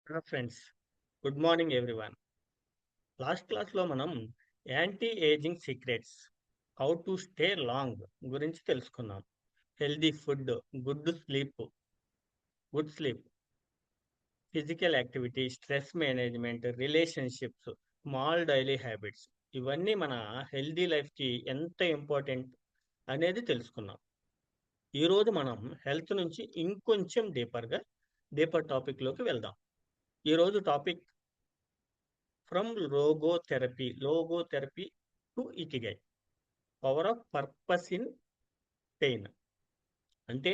Hello friends, good morning everyone. Last క్లాస్లో మనం anti ageing secrets, how to stay long గురించి తెలుసుకున్నాం. Healthy food, good sleep, good sleep, physical activity, stress management, relationships, small daily habits, ఇవన్నీ మన healthy లైఫ్కి ఎంత important అనేది తెలుసుకున్నాం. ఈరోజు మనం హెల్త్ నుంచి ఇంకొంచెం డీపర్ టాపిక్లోకి వెళ్దాం. ఈరోజు topic from logotherapy to ikigai, power of purpose in pain. అంటే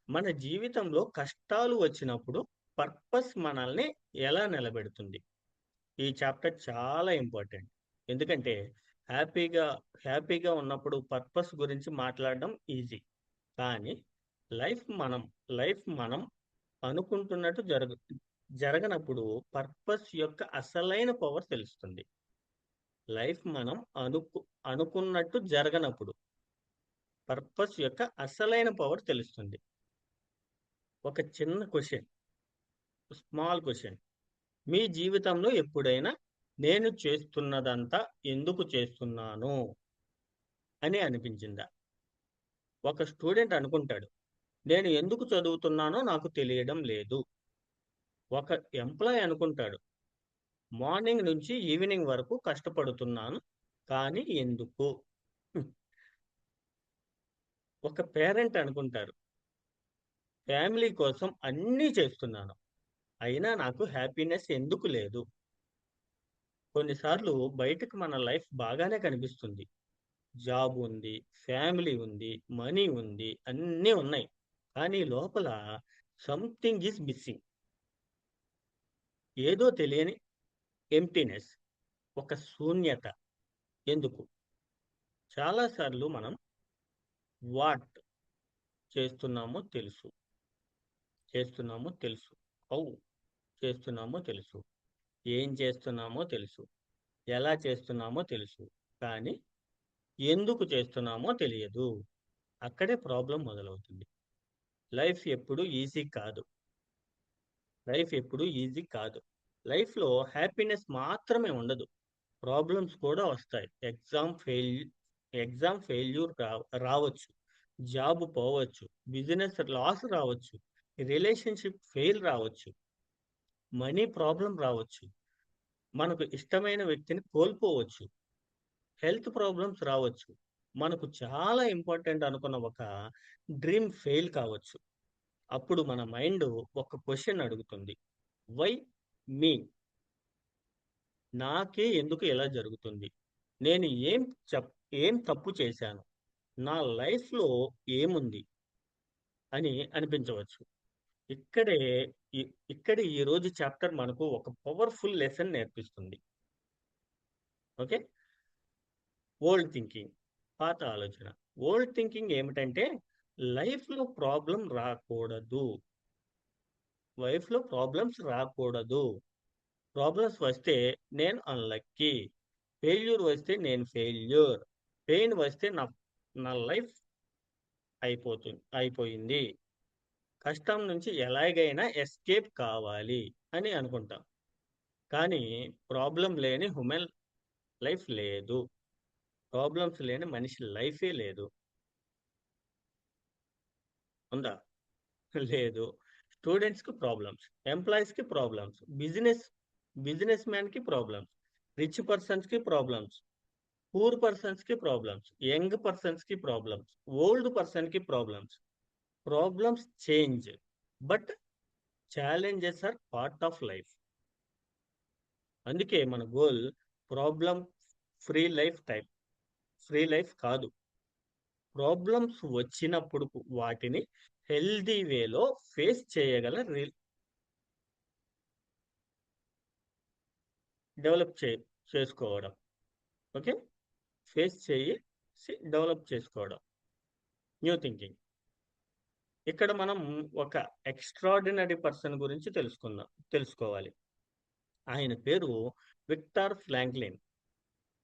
మన జీవితంలో కష్టాలు వచ్చినప్పుడు పర్పస్ మనల్ని ఎలా నిలబెడుతుంది. ఈ చాప్టర్ చాలా ఇంపార్టెంట్. ఎందుకంటే హ్యాపీగా హ్యాపీగా ఉన్నప్పుడు పర్పస్ గురించి మాట్లాడడం ఈజీ. కానీ లైఫ్ మనం లైఫ్ మనం అనుకుంటున్నట్టు జరగనప్పుడు పర్పస్ యొక్క అసలైన పవర్ తెలుస్తుంది. లైఫ్ మనం అనుకున్నట్టు జరగనప్పుడు పర్పస్ యొక్క అసలైన పవర్ తెలుస్తుంది. ఒక చిన్న క్వశ్చన్, స్మాల్ క్వశ్చన్. మీ జీవితంలో ఎప్పుడైనా నేను చేస్తున్నదంతా ఎందుకు చేస్తున్నాను అని అనిపించిందా? ఒక స్టూడెంట్ అనుకుంటాడు, నేను ఎందుకు చదువుతున్నానో నాకు తెలియడం లేదు. ఒక ఎంప్లాయ్ అనుకుంటాడు, మార్నింగ్ నుంచి ఈవినింగ్ వరకు కష్టపడుతున్నాను, కానీ ఎందుకు? ఒక పేరెంట్ అనుకుంటారు, ఫ్యామిలీ కోసం అన్నీ చేస్తున్నాను, అయినా నాకు హ్యాపీనెస్ ఎందుకు లేదు? కొన్నిసార్లు బయటకు మన లైఫ్ బాగానే కనిపిస్తుంది. జాబ్ ఉంది, ఫ్యామిలీ ఉంది, మనీ ఉంది, అన్నీ ఉన్నాయి. కానీ లోపల సంథింగ్ ఈజ్ మిస్సింగ్. ఏదో తెలియని ఎంప్టీనెస్, ఒక శూన్యత. ఎందుకు? చాలాసార్లు మనం వాట్ చేస్తున్నామో తెలుసు, చేస్తున్నామో తెలుసు, హౌ చేస్తున్నామో తెలుసు, ఏం చేస్తున్నామో తెలుసు, ఎలా చేస్తున్నామో తెలుసు, కానీ ఎందుకు చేస్తున్నామో తెలియదు. అక్కడే ప్రాబ్లం మొదలవుతుంది. లైఫ్ ఎప్పుడు ఈజీ కాదు. లైఫ్ ఎప్పుడు ఈజీ కాదు. లైఫ్లో హ్యాపీనెస్ మాత్రమే ఉండదు, ప్రాబ్లమ్స్ కూడా వస్తాయి. ఎగ్జామ్ ఫెయిల్యూర్ రావచ్చు, జాబ్ పోవచ్చు, బిజినెస్ లాస్ రావచ్చు, రిలేషన్షిప్ ఫెయిల్ రావచ్చు, మనీ ప్రాబ్లం రావచ్చు, మనకు ఇష్టమైన వ్యక్తిని కోల్పోవచ్చు, హెల్త్ ప్రాబ్లమ్స్ రావచ్చు, మనకు చాలా ఇంపార్టెంట్ అనుకున్న ఒక డ్రీమ్ ఫెయిల్ కావచ్చు. అప్పుడు మన మైండ్ ఒక క్వశ్చన్ అడుగుతుంది, వై మీ? నాకే ఎందుకు ఇలా జరుగుతుంది? నేను ఏం తప్పు చేశాను? నా లైఫ్లో ఏముంది అని అనిపించవచ్చు. ఇక్కడే ఇక్కడే ఈ రోజు చాప్టర్ మనకు ఒక పవర్ఫుల్ లెసన్ నేర్పిస్తుంది. ఓకే, ఓల్డ్ థింకింగ్, పాత ఆలోచన. ఓల్డ్ థింకింగ్ ఏమిటంటే, లైఫ్లో ప్రాబ్లం రాకూడదు, లైఫ్లో ప్రాబ్లమ్స్ రాకూడదు, ప్రాబ్లమ్స్ వస్తే నేను అన్లక్కీ, ఫెయిల్యూర్ వస్తే నేను ఫెయిల్యూర్, పెయిన్ వస్తే నా నా లైఫ్ అయిపోయింది, కష్టం నుంచి ఎలాగైనా ఎస్కేప్ కావాలి అని అనుకుంటాం. కానీ ప్రాబ్లం లేని హ్యూమన్ లైఫ్ లేదు, ప్రాబ్లమ్స్ లేని మనిషి లైఫే లేదు. ఉందా? లేదు. స్టూడెంట్స్కి ప్రాబ్లమ్స్, ఎంప్లాయీస్కి ప్రాబ్లమ్స్, బిజినెస్ మ్యాన్కి ప్రాబ్లమ్స్, రిచ్ పర్సన్స్కి ప్రాబ్లమ్స్, పూర్ పర్సన్స్కి ప్రాబ్లమ్స్, యంగ్ పర్సన్స్కి ప్రాబ్లమ్స్, ఓల్డ్ పర్సన్కి problems. Problems change, but challenges are part of life. అందుకే మన గోల్ ప్రాబ్లం ఫ్రీ లైఫ్ కాదు. ప్రాబ్లమ్స్ వచ్చినప్పుడు వాటిని హెల్దీ వేలో ఫేస్ చేయగల డెవలప్ చేసుకోవడం. ఓకే, ఫేస్ డెవలప్ చేసుకోవడం. New thinking. ఇక్కడ మనం ఒక ఎక్స్ట్రాడినరీ పర్సన్ గురించి తెలుసుకోవాలి. ఆయన పేరు విక్టర్ ఫ్రాంక్లిన్.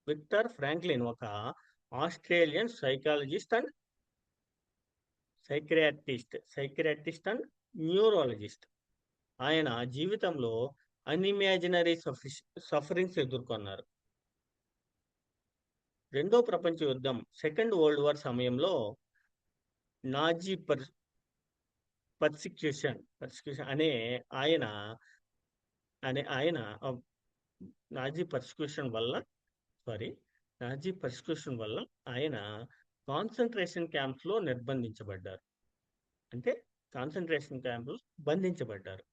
విక్టర్ ఫ్రాంక్లిన్ ఒక Australian psychologist and psychiatrist and neurologist. ఆయన జీవితంలో అన్ఇమాజినరీ సఫరింగ్స్ ఎదుర్కొన్నారు. రెండో ప్రపంచ యుద్ధం సెకండ్ వరల్డ్ వార్ సమయంలో నాజీ పర్సిక్యూషన్ ఆయన ఆయన నాజీ పర్సిక్యూషన్ వల్ల సారీ నాజీ పర్సిక్యూషన్ వల్ల ఆయన కాన్సంట్రేషన్ క్యాంప్స్ లో నిర్బంధించబడ్డారు. అంటే కాన్సంట్రేషన్ క్యాంపులు బంధించబడ్డారు.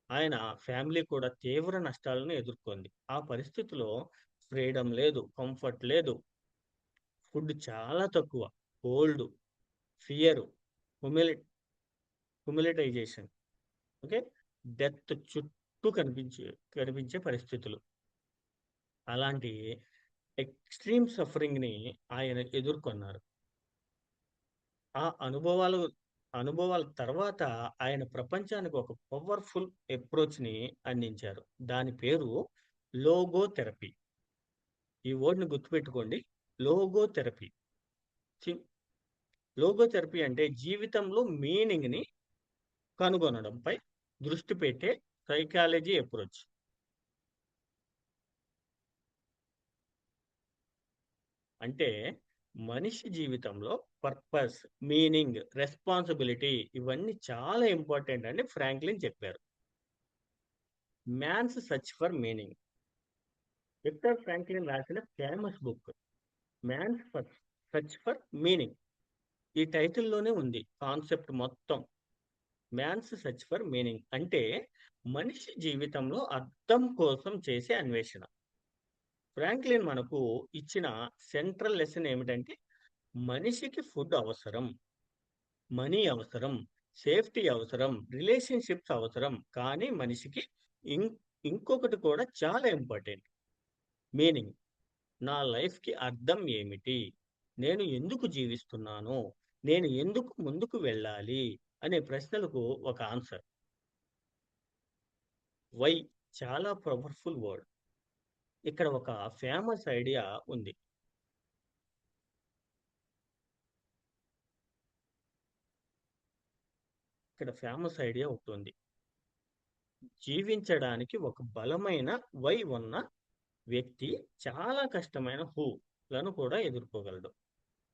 ఆయన ఫ్యామిలీ కూడా తీవ్ర నష్టాలను ఎదుర్కొంది. ఆ పరిస్థితిలో ఫ్రీడమ్ లేదు, కంఫర్ట్ లేదు, ఫుడ్ చాలా తక్కువ, కోల్డ్, ఫియర్, హ్యూమిలి హ్యూమిలిటైజేషన్, ఓకే, డెత్ చుట్టూ కనిపించే పరిస్థితులు. అలాంటి ఎక్స్ట్రీమ్ సఫరింగ్ ని ఆయన ఎదుర్కొన్నారు. ఆ అనుభవాల తర్వాత ఆయన ప్రపంచానికి ఒక పవర్ఫుల్ అప్రోచ్ ని అందించారు. దాని పేరు లోగోథెరపీ. ఈ వర్డ్ని గుర్తుపెట్టుకోండి, లోగోథెరపీ. లోగోథెరపీ అంటే జీవితంలో మీనింగ్ ని కనుగొనడంపై దృష్టి పెట్టే సైకాలజీ అప్రోచ్. అంటే మనిషి జీవితంలో పర్పస్, మీనింగ్, రెస్పాన్సిబిలిటీ ఇవన్నీ చాలా ఇంపార్టెంట్ అని ఫ్రాంక్లిన్ చెప్పారు. Man's search for meaning. Victor Franklin రాసిన famous book man's search for meaning. ఈ టైటిల్లోనే ఉంది కాన్సెప్ట్ మొత్తం. మ్యాన్స్ సర్చ్ ఫర్ మీనింగ్ అంటే మనిషి జీవితంలో అర్థం కోసం చేసే అన్వేషణ. ఫ్రాంక్లిన్ మనకు ఇచ్చిన సెంట్రల్ లెసన్ ఏమిటంటే మనిషికి ఫుడ్ అవసరం, మనీ అవసరం, సేఫ్టీ అవసరం, రిలేషన్షిప్స్ అవసరం, కానీ మనిషికి ఇంకొకటి కూడా చాలా ఇంపార్టెంట్, మీనింగ్. నా లైఫ్కి అర్థం ఏమిటి, నేను ఎందుకు జీవిస్తున్నాను, నేను ఎందుకు ముందుకు వెళ్ళాలి అనే ప్రశ్నలకు ఒక ఆన్సర్. వై చాలా పవర్ఫుల్ వర్డ్. ఇక్కడ ఒక ఫేమస్ ఐడియా ఉంది. ఒకటి ఉంది. జీవించడానికి ఒక బలమైన వై ఉన్న వ్యక్తి చాలా కష్టమైన హూలను కూడా ఎదుర్కోగలడు.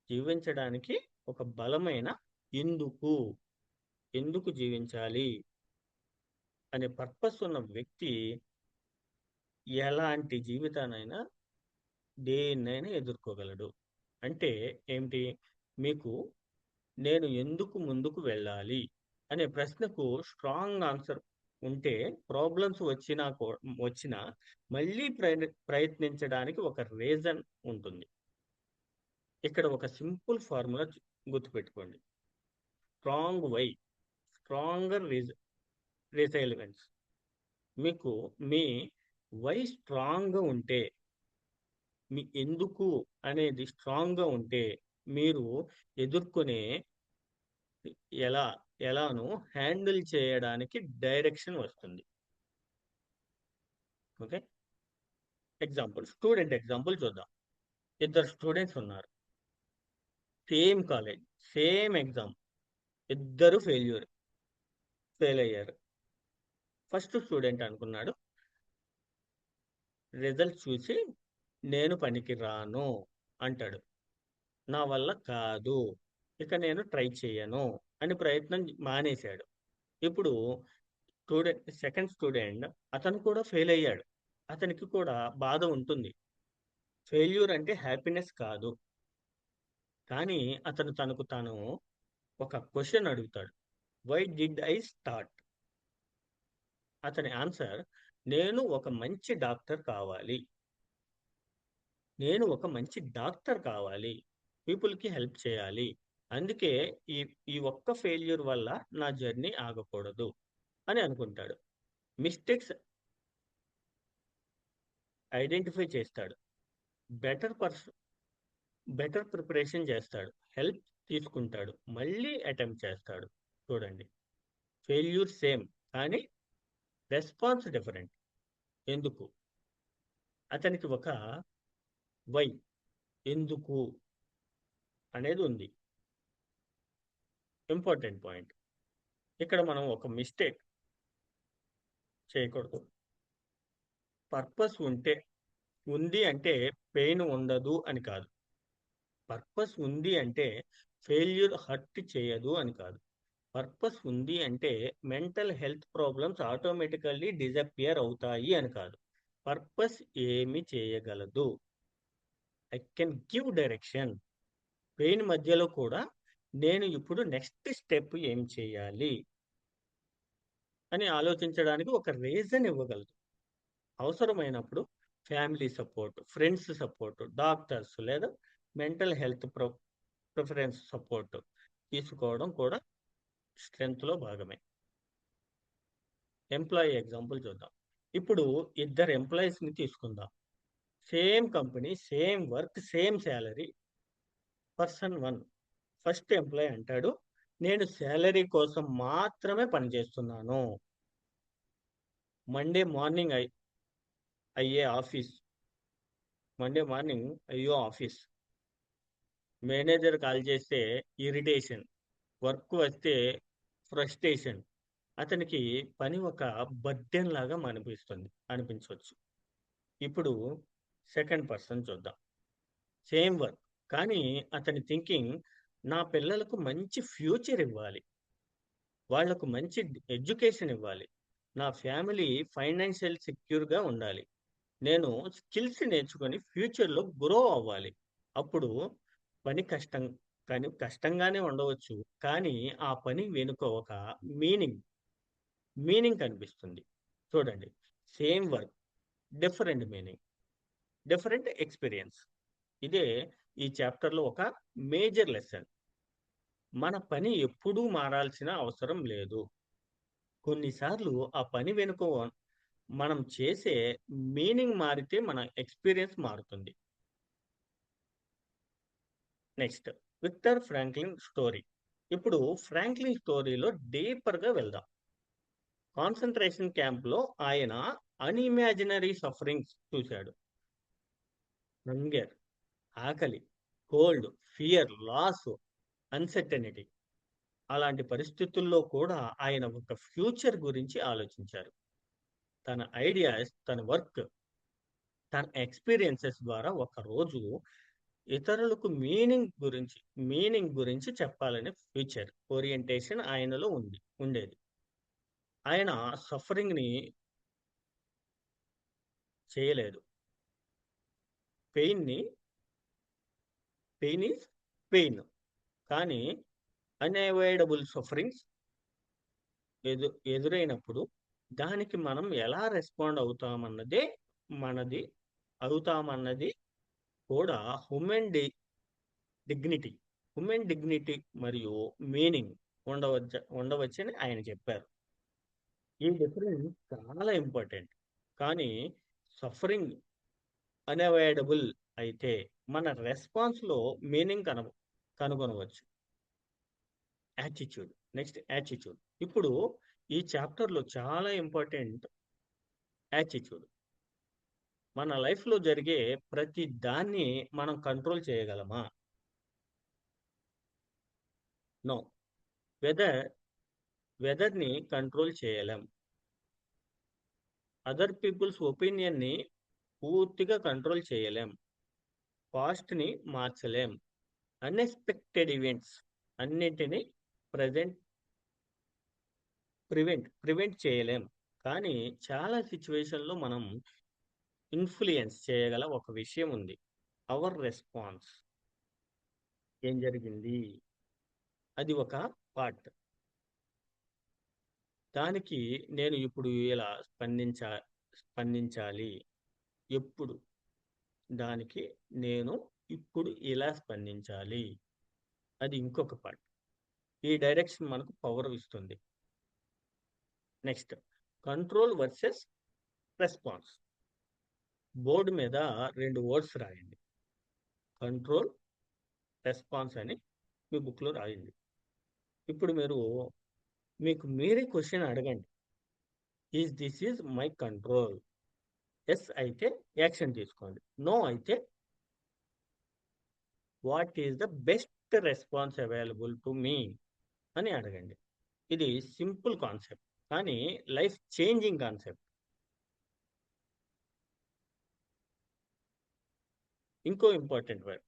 జీవించడానికి ఒక బలమైన ఎందుకు జీవించాలి అనే పర్పస్ ఉన్న వ్యక్తి ఎలాంటి జీవితానైనా దేన్నైనా ఎదుర్కోగలడు. అంటే ఏమిటి? మీకు నేను ఎందుకు ముందుకు వెళ్ళాలి అనే ప్రశ్నకు స్ట్రాంగ్ ఆన్సర్ ఉంటే ప్రాబ్లమ్స్ వచ్చినా మళ్ళీ ప్రయత్నించడానికి ఒక రీజన్ ఉంటుంది. ఇక్కడ ఒక సింపుల్ ఫార్ములా గుర్తుపెట్టుకోండి. Strong why, stronger resilience. మీకు మీ వై స్ట్రాంగ్గా ఉంటే, మీ ఎందుకు అనేది స్ట్రాంగ్గా ఉంటే మీరు ఎదుర్కొనే ఎలాను హ్యాండిల్ చేయడానికి డైరెక్షన్ వస్తుంది. ఓకే, స్టూడెంట్ ఎగ్జాంపుల్ చూద్దాం. ఇద్దరు స్టూడెంట్స్ ఉన్నారు, సేమ్ కాలేజ్, సేమ్ ఎగ్జామ్, ఇద్దరు ఫెయిల్ అయ్యారు. ఫస్ట్ స్టూడెంట్ అనుకున్నాడు, రిజల్ట్ చూసి నేను పనికి రాను అంటాడు, నా వల్ల కాదు, ఇక నేను ట్రై చేయను అని ప్రయత్నం మానేశాడు. ఇప్పుడు సెకండ్ స్టూడెంట్, అతను కూడా ఫెయిల్ అయ్యాడు. అతనికి కూడా బాధ ఉంటుంది. ఫెయిల్యూర్ అంటే హ్యాపీనెస్ కాదు. కానీ అతను తనకు తాను ఒక క్వశ్చన్ అడుగుతాడు, వై డిడ్ ఐ స్టార్ట్? అతని ఆన్సర్, నేను ఒక మంచి డాక్టర్ కావాలి, పీపుల్కి హెల్ప్ చేయాలి, అందుకే ఈ ఒక్క ఫెయిల్యూర్ వల్ల నా జర్నీ ఆగకూడదు అని అనుకుంటాడు. మిస్టేక్స్ ఐడెంటిఫై చేస్తాడు, బెటర్ ప్రిపరేషన్ చేస్తాడు, హెల్ప్ తీసుకుంటాడు, మళ్ళీ అటెంప్ట్ చేస్తాడు. చూడండి, ఫెయిల్యూర్ సేమ్ కానీ రెస్పాన్స్ డిఫరెంట్. ఎందుకు? అతనికి ఒక వై, ఎందుకు అనేది ఉంది. Important point. ఇక్కడ మనం ఒక మిస్టేక్ చేయకూడదు. పర్పస్ ఉంది అంటే పెయిన్ ఉండదు అని కాదు. పర్పస్ ఉంది అంటే ఫెయిల్యూర్ హర్ట్ చేయదు అని కాదు. పర్పస్ ఉంది అంటే mental health problems automatically disappear అవుతాయి అని కాదు. పర్పస్ ఏమి చేయగలదు? I can give direction. Pain మధ్యలో కూడా నేను ఇప్పుడు నెక్స్ట్ స్టెప్ ఏం చేయాలి అని ఆలోచించడానికి ఒక రీజన్ ఇవ్వగలదు. అవసరమైనప్పుడు family support, friends support, doctors లేదా మెంటల్ హెల్త్ ప్రిఫరెన్స్ సపోర్ట్ తీసుకోవడం కూడా స్ట్రెంగ్త్లో భాగమే. ఎంప్లాయీ ఎగ్జాంపుల్ చూద్దాం. ఇప్పుడు ఇద్దరు ఎంప్లాయీస్ని తీసుకుందాం. Same company, same work, same salary. Person 1 first employee అంటాడు, నేను శాలరీ కోసం మాత్రమే పనిచేస్తున్నాను. మండే మార్నింగ్ అయ్యే ఆఫీస్ అయ్యో ఆఫీస్ మేనేజర్ కాల్ చేస్తే ఇరిటేషన్, వర్క్ వస్తే ఫ్రస్ట్రేషన్. అతనికి పని ఒక బర్డెన్ లాగా అనిపించవచ్చు. ఇప్పుడు సెకండ్ పర్సన్ చూద్దాం. సేమ్ వర్క్, కానీ అతని థింకింగ్, నా పిల్లలకు మంచి ఫ్యూచర్ ఇవ్వాలి, వాళ్లకు మంచి ఎడ్యుకేషన్ ఇవ్వాలి, నా ఫ్యామిలీ ఫైనాన్షియల్ సెక్యూర్గా ఉండాలి, నేను స్కిల్స్ నేర్చుకొని ఫ్యూచర్లో గ్రో అవ్వాలి. అప్పుడు పని కష్టంగానే ఉండవచ్చు, కానీ ఆ పని వెనుక ఒక మీనింగ్ కనిపిస్తుంది. చూడండి, same work, different meaning, different experience. ఇదే ఈ చాప్టర్లో ఒక మేజర్ లెసన్. మన పని ఎప్పుడూ మారాల్సిన అవసరం లేదు. కొన్నిసార్లు ఆ పని వెనుక మనం చేసే మీనింగ్ మారితే మన ఎక్స్పీరియన్స్ మారుతుంది. Next, Victor Franklin story. ఇప్పుడు ఫ్రాంక్లిన్ స్టోరీలో డీపర్గా వెళ్దాం. కాన్సన్ట్రేషన్ క్యాంప్లో ఆయన అన్ఇమాజినరీ సఫరింగ్స్ చూశాడు. హంగర్, ఆకలి, కోల్డ్, ఫియర్, లాస్, అన్సర్టనిటీ. అలాంటి పరిస్థితుల్లో కూడా ఆయన ఒక ఫ్యూచర్ గురించి ఆలోచించారు. తన ఐడియాస్, తన వర్క్, తన ఎక్స్పీరియన్సెస్ ద్వారా ఒక రోజు ఇతరులకు మీనింగ్ గురించి చెప్పాలనే ఫ్యూచర్ ఓరియంటేషన్ ఆయనలో ఉండేది. ఆయన సఫరింగ్ని చేయలేదు. పెయిన్ ఈజ్ పెయిన్, కానీ అన్అవాయిడబుల్ సఫరింగ్స్ ఎదురైనప్పుడు దానికి మనం ఎలా రెస్పాండ్ అవుతామన్నది కూడా హ్యూమన్ డిగ్నిటీ మరియు మీనింగ్ ఉండవచ్చని ఆయన చెప్పారు. ఈ డిఫరెన్స్ చాలా ఇంపార్టెంట్. కానీ సఫరింగ్ అన్అవాయిడబుల్ అయితే మన రెస్పాన్స్లో మీనింగ్ కనుగొనవచ్చు. Next attitude. ఇప్పుడు ఈ చాప్టర్లో చాలా ఇంపార్టెంట్ యాటిట్యూడ్. మన లైఫ్లో జరిగే ప్రతి దాన్ని మనం కంట్రోల్ చేయగలమా? నో. వెదర్ని కంట్రోల్ చేయలేం. అదర్ పీపుల్స్ ఒపీనియన్ని పూర్తిగా కంట్రోల్ చేయలేం. పాస్ట్ని మార్చలేం. అన్ఎక్స్పెక్టెడ్ ఈవెంట్స్ అన్నింటినీ ప్రివెంట్ చేయలేం. కానీ చాలా సిచ్యువేషన్లో మనం ఇన్ఫ్లుయెన్స్ చేయగల ఒక విషయం ఉంది, అవర్ రెస్పాన్స్. ఏం జరిగింది, అది ఒక పార్ట్. దానికి నేను ఇప్పుడు ఇలా స్పందించాలి, ఎప్పుడు దానికి నేను ఇప్పుడు ఇలా స్పందించాలి, అది ఇంకొక పార్ట్. ఈ డైరెక్షన్ మనకు పవర్ ఇస్తుంది. Next, control versus response. Board మీద 2 వర్డ్స్ రాయండి, కంట్రోల్, రెస్పాన్స్ అని మీ బుక్లో రాయండి. ఇప్పుడు మీకు మీరే క్వశ్చన్ అడగండి, this is my control? Yes అయితే యాక్షన్ తీసుకోండి, నో అయితే what is the best response available to me అని అడగండి. ఇది సింపుల్ కాన్సెప్ట్, కానీ లైఫ్ చేంజింగ్ కాన్సెప్ట్. ఇంకో ఇంపార్టెంట్ వర్డ్,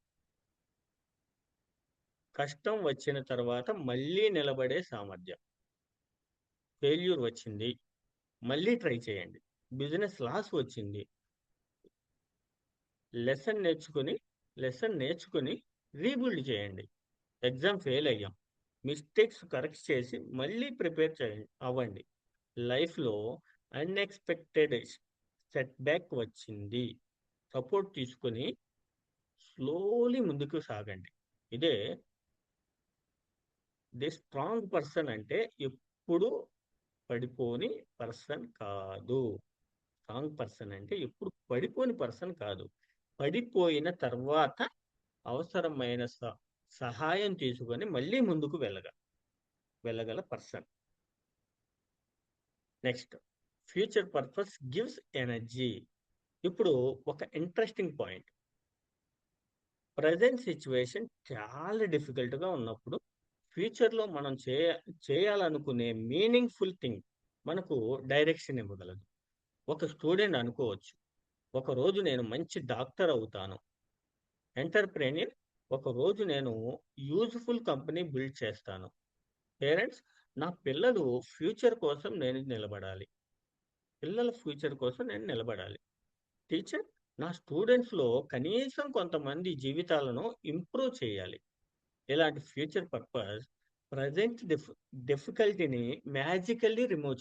కష్టం వచ్చిన తర్వాత మళ్ళీ నిలబడే సామర్థ్యం. ఫెయిల్యూర్ వచ్చింది, మళ్ళీ ట్రై చేయండి. బిజినెస్ లాస్ వచ్చింది, లెసన్ నేర్చుకుని లెసన్ నేర్చుకుని రీబిల్డ్ చేయండి. ఎగ్జామ్ ఫెయిల్ అయ్యాం, మిస్టేక్స్ కరెక్ట్ చేసి మళ్ళీ ప్రిపేర్ చేయండి అవ్వండి. లైఫ్లో అన్ఎక్స్పెక్టెడ్ సెట్ బ్యాక్ వచ్చింది, సపోర్ట్ తీసుకుని స్లోలీ ముందుకు సాగండి. ఇదే ది స్ట్రాంగ్ పర్సన్ అంటే ఎప్పుడు పడిపోని పర్సన్ కాదు. స్ట్రాంగ్ పర్సన్ అంటే ఎప్పుడు పడిపోని పర్సన్ కాదు. పడిపోయిన తర్వాత అవసరమైన సహాయం తీసుకొని మళ్ళీ ముందుకు వెళ్ళగల person. Next, future purpose gives energy. ఇప్పుడు ఒక ఇంట్రెస్టింగ్ పాయింట్, ప్రజెంట్ సిచ్యువేషన్ చాలా డిఫికల్ట్గా ఉన్నప్పుడు ఫ్యూచర్లో మనం చేయాలనుకునే మీనింగ్ఫుల్ థింగ్ మనకు డైరెక్షన్ ఇవ్వగలదు. ఒక స్టూడెంట్ అనుకోవచ్చు, ఒక రోజు నేను మంచి డాక్టర్ అవుతాను. ఎంటర్ప్రెన్యూర్, ఒక రోజు నేను యూజ్ఫుల్ కంపెనీ బిల్డ్ చేస్తాను. పేరెంట్స్, నా పిల్లలు ఫ్యూచర్ కోసం నేను నిలబడాలి. పిల్లల ఫ్యూచర్ కోసం నేను నిలబడాలి. టీచర్, నా స్టూడెంట్స్లో కనీసం కొంతమంది జీవితాలను ఇంప్రూవ్ చేయాలి. ఇలాంటి ఫ్యూచర్ పర్పస్ ప్రజెంట్ డిఫికల్టీని మ్యాజికల్లీ రిమూవ్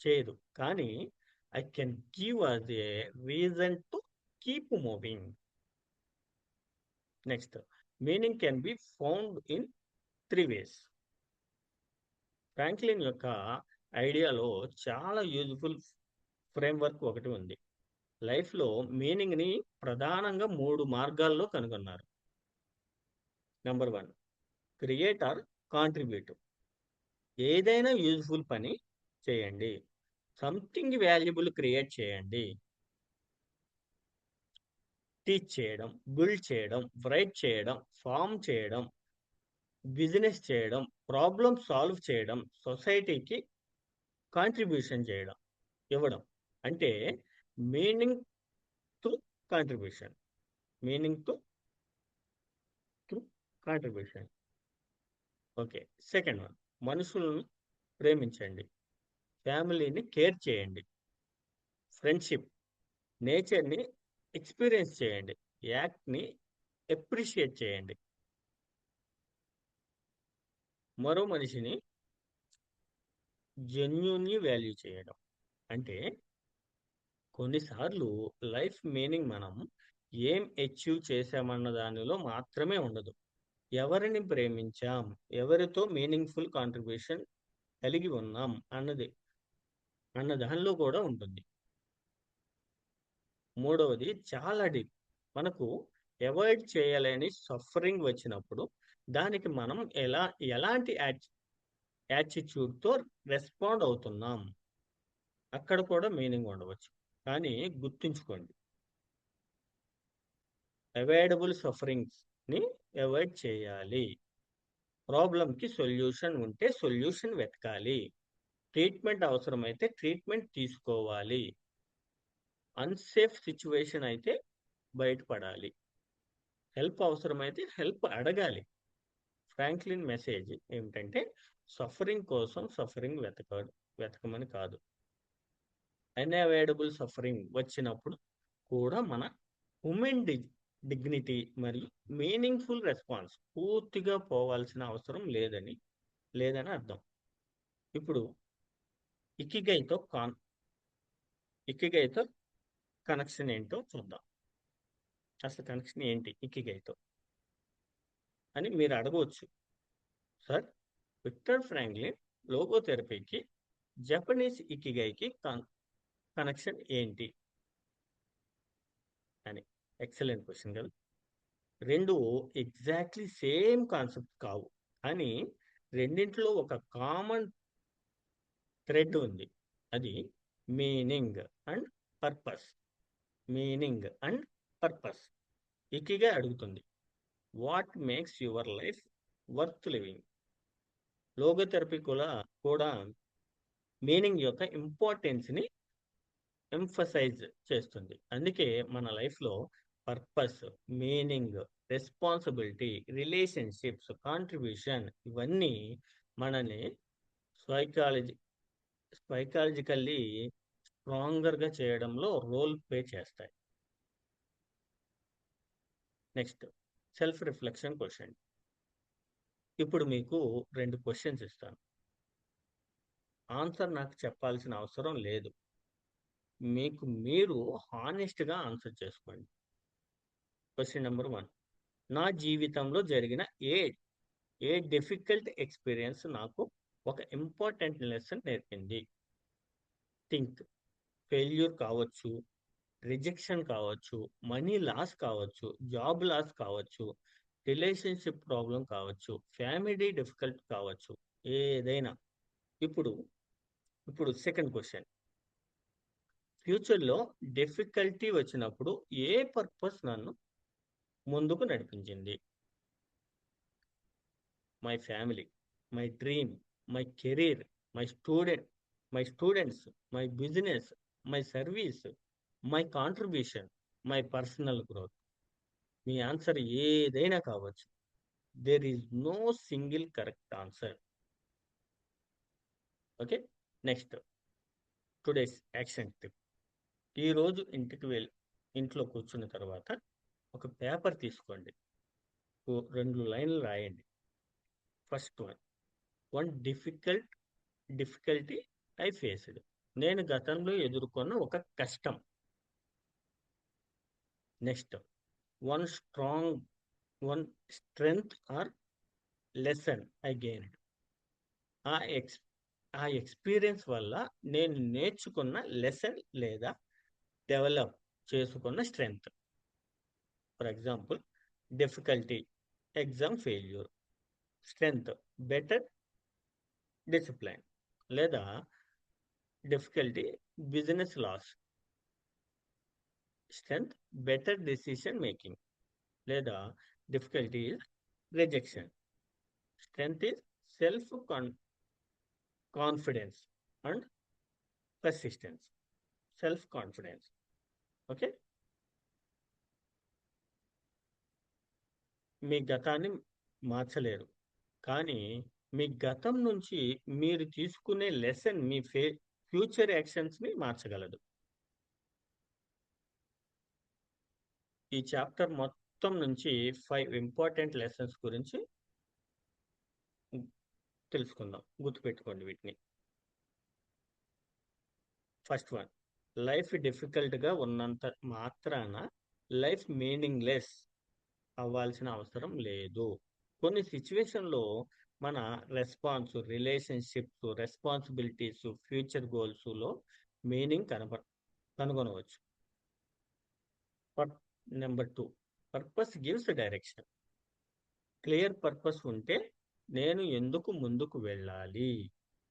చేయదు, కానీ I can give us a reason to keep moving. Next, meaning can be found in 3 ways. Franklin యొక్క ఐడియాలో చాలా యూజ్ఫుల్ ఫ్రేమ్వర్క్ ఒకటి ఉంది. లైఫ్లో మీనింగ్ని ప్రధానంగా 3 మార్గాల్లో కనుగొన్నారు. Number 1, create are contribute. ఏదైనా యూజ్ఫుల్ పని చేయండి, సంథింగ్ వాల్యుబుల్ క్రియేట్ చేయండి. టీచ్ చేయడం, బిల్డ్ చేయడం, రైట్ చేయడం, ఫార్మ్ చేయడం, బిజినెస్ చేయడం, ప్రాబ్లం సాల్వ్ చేయడం, సొసైటీకి కాంట్రిబ్యూషన్ చేయడం, ఇవ్వడం. అంటే meaning to contribution. Meaning to contribution. Okay. Second one, మనుషులను ప్రేమించండి, ఫ్యామిలీని కేర్ చేయండి, ఫ్రెండ్షిప్, నేచర్ని ఎక్స్పీరియన్స్ చేయండి, యాక్ట్ని ఎప్రిషియేట్ చేయండి, మరో మనిషిని జెన్యూన్లీ వాల్యూ చేయడం. అంటే కొన్నిసార్లు లైఫ్ మీనింగ్ మనం ఏం అచీవ్ చేశామన్న దానిలో మాత్రమే ఉండదు, ఎవరిని ప్రేమించాం, ఎవరితో మీనింగ్ఫుల్ కాంట్రిబ్యూషన్ కలిగి ఉన్నాం అన్న దానిలో కూడా ఉంటుంది. మూడవది చాలా డీప్, మనకు అవాయిడ్ చేయలేని సఫరింగ్ వచ్చినప్పుడు దానికి మనం ఎలాంటి యాటిట్యూడ్తో రెస్పాండ్ అవుతున్నాం, అక్కడ కూడా మీనింగ్ ఉండవచ్చు. కానీ గుర్తుంచుకోండి, అవాయిడబుల్ సఫరింగ్స్ని అవాయిడ్ చేయాలి. ప్రాబ్లంకి సొల్యూషన్ ఉంటే సొల్యూషన్ వెతకాలి. ట్రీట్మెంట్ అవసరమైతే ట్రీట్మెంట్ తీసుకోవాలి. అన్సేఫ్ సిచ్యువేషన్ అయితే బయటపడాలి. హెల్ప్ అవసరమైతే హెల్ప్ అడగాలి. ఫ్రాంక్లిన్ మెసేజ్ ఏమిటంటే, సఫరింగ్ కోసం సఫరింగ్ వెతకమని కాదు. అన్అవాయిడబుల్ సఫరింగ్ వచ్చినప్పుడు కూడా మన హ్యూమన్ డిగ్నిటీ మరియు మీనింగ్ఫుల్ రెస్పాన్స్ పూర్తిగా పోవాల్సిన అవసరం లేదని అర్థం. ఇప్పుడు ఇకిగైతో కనెక్షన్ ఏంటో చూద్దాం. అసలు కనెక్షన్ ఏంటి ఇకిగైతో అని మీరు అడగవచ్చు. సార్, విక్టర్ ఫ్రాంక్లిన్ లోగోథెరపీకి జపనీస్ ఇకిగైకి కనెక్షన్ ఏంటి అని. ఎక్సలెంట్ క్వశ్చన్ కదా. రెండు ఎగ్జాక్ట్లీ సేమ్ కాన్సెప్ట్ కావు, కానీ రెండింటిలో ఒక కామన్ థ్రెడ్ ఉంది. అది meaning and purpose. Meaning and purpose. Ikigai అడుగుతుంది, what makes your life worth living. Logotherapy కూడా మీనింగ్ యొక్క ఇంపార్టెన్స్ని ఎంఫసైజ్ చేస్తుంది. అందుకే మన లైఫ్లో purpose, meaning, responsibility, relationships, contribution ఇవన్నీ మనని సైకాలజీ సైకాలజికల్లీ స్ట్రాంగర్గా చేయడంలో రోల్ ప్లే చేస్తాయి. Next, self reflection question. ఇప్పుడు మీకు 2 క్వశ్చన్స్ ఇస్తాను. ఆన్సర్ నాకు చెప్పాల్సిన అవసరం లేదు. మీకు మీరు హానెస్ట్గా ఆన్సర్ చేసుకోండి. Question number 1. నా జీవితంలో జరిగిన ఏ ఏ డిఫికల్ట్ ఎక్స్పీరియన్స్ నాకు ఒక ఇంపార్టెంట్ లెసన్ నేర్పింది? థింక్. ఫెయిల్యూర్ కావచ్చు, రిజెక్షన్ కావచ్చు, మనీ లాస్ కావచ్చు, జాబ్ లాస్ కావచ్చు, రిలేషన్షిప్ ప్రాబ్లం కావచ్చు, ఫ్యామిలీ డిఫికల్ట్ కావచ్చు, ఏదైనా. ఇప్పుడు ఇప్పుడు సెకండ్ క్వశ్చన్. ఫ్యూచర్లో డిఫికల్టీ వచ్చినప్పుడు ఏ పర్పస్ నన్ను ముందుకు నడిపించింది? My family, my dream, my career, my students, my business, my service, my contribution, my personal growth. మీ ఆన్సర్ ఏదైనా కావచ్చు. There is no single correct answer. Okay. Next, today's action tip. ఈరోజు ఇంట్లో కూర్చున్న తర్వాత ఒక పేపర్ తీసుకోండి, 2 లైన్లు రాయండి. First one difficulty I faced. నేను గతంలో ఎదుర్కొన్న ఒక కష్టం. Next, one strength or lesson I gained. ఆ ఎక్స్పీరియన్స్ వల్ల నేను నేర్చుకున్న లెసన్ లేదా డెవలప్ చేసుకున్న strength. For example, difficulty exam failure, strength better discipline, లేదా difficulty business loss, strength better decision making, లేదా difficulty is rejection, strength is self confidence and persistence. Self confidence. Okay. మీ గతాన్ని మార్చలేరు, కానీ మీ గతం నుంచి మీరు తీసుకునే లెసన్ మీ ఫ్యూచర్ యాక్షన్స్ని మార్చగలదు. ఈ చాప్టర్ మొత్తం నుంచి 5 ఇంపార్టెంట్ లెసన్స్ గురించి తెలుసుకుందాం. గుర్తుపెట్టుకోండి వీటిని. ఫస్ట్ వన్, లైఫ్ డిఫికల్ట్గా ఉన్నంత మాత్రాన లైఫ్ మీనింగ్లెస్ అవ్వాల్సిన అవసరం లేదు. కొన్ని సిచ్యువేషన్లో మన రిలేషన్షిప్స్, రెస్పాన్సిబిలిటీస్, ఫ్యూచర్ గోల్స్లో మీనింగ్ కనుగొనవచ్చు. Number 2, purpose gives direction. Clear purpose ఉంటే నేను ఎందుకు ముందుకు వెళ్ళాలి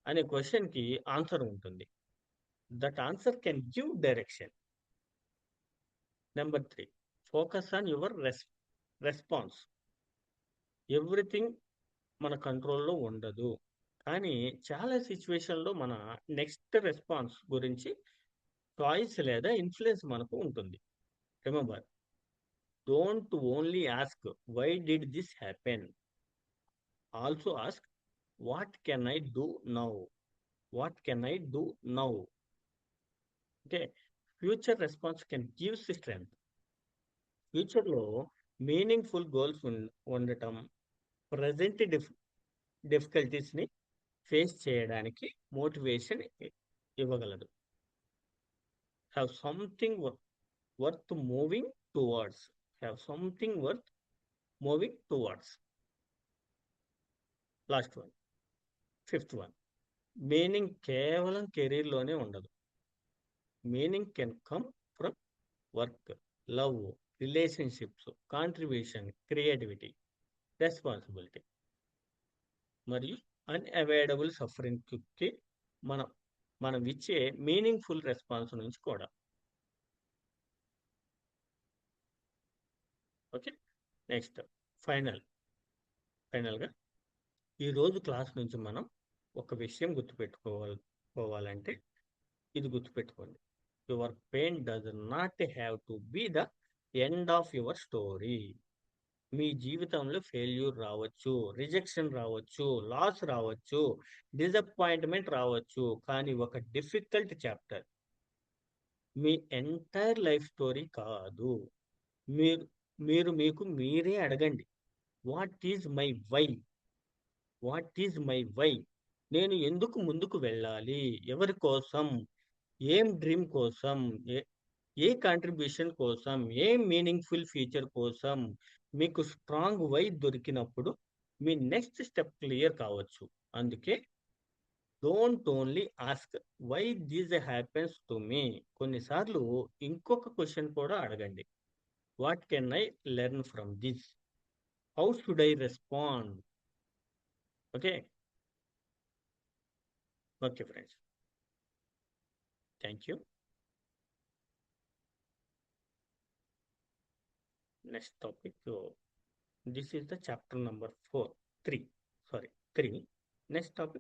అనే క్వశ్చన్కి ఆన్సర్ ఉంటుంది. That answer can give direction. Number 3, focus on your response. Everything మన కంట్రోల్లో ఉండదు, కానీ చాలా సిచ్యువేషన్లో మన నెక్స్ట్ రెస్పాన్స్ గురించి చాయిస్ లేదా ఇన్ఫ్లుయెన్స్ మనకు ఉంటుంది. Remember, don't only ask why did this happen, also ask what can I do now. Okay. Future response can gives strength. ఫ్యూచర్లో మీనింగ్ఫుల్ గోల్స్ ఉండటం ప్రజెంట్ డిఫికల్టీస్ని ఫేస్ చేయడానికి మోటివేషన్ ఇవ్వగలదు. Have something worth moving towards. Last one, fifth one, meaning కేవలం కెరీర్లోనే ఉండదు. Meaning can come from work, love, relationships, contribution, creativity, responsibility మరియు unavoidable సఫరింగ్కి మనం ఇచ్చే meaningful response నుంచి కూడా. ఓకే. నెక్స్ట్, ఫైనల్గా ఈరోజు క్లాస్ నుంచి మనం ఒక విషయం గుర్తుపెట్టుకోవాలి. పోవాలంటే ఇది గుర్తుపెట్టుకోండి. Your pain does not have to be the end of your story. మీ జీవితంలో ఫెయిల్యూర్ రావచ్చు, రిజెక్షన్ రావచ్చు, లాస్ రావచ్చు, డిసప్పాయింట్మెంట్ రావచ్చు, కానీ ఒక డిఫికల్ట్ చాప్టర్ మీ ఎంటైర్ లైఫ్ స్టోరీ కాదు. మీరు మీరు మీకు మీరే అడగండి, what is my why? What is my why? నేను ఎందుకు ముందుకు వెళ్ళాలి? ఎవరి కోసం? ఏం డ్రీమ్ కోసం? ఏ ఏ కాంట్రిబ్యూషన్ కోసం? ఏ మీనింగ్ఫుల్ ఫ్యూచర్ కోసం? మీకు స్ట్రాంగ్ వై దొరికినప్పుడు మీ నెక్స్ట్ స్టెప్ క్లియర్ కావచ్చు. అందుకే don't only ask why this happens to me. కొన్నిసార్లు ఇంకొక క్వశ్చన్ కూడా అడగండి. What can I learn from this? How should I respond? Okay. Okay friends, thank you. Next topic, this is the chapter number 4, 3, sorry 3. Next topic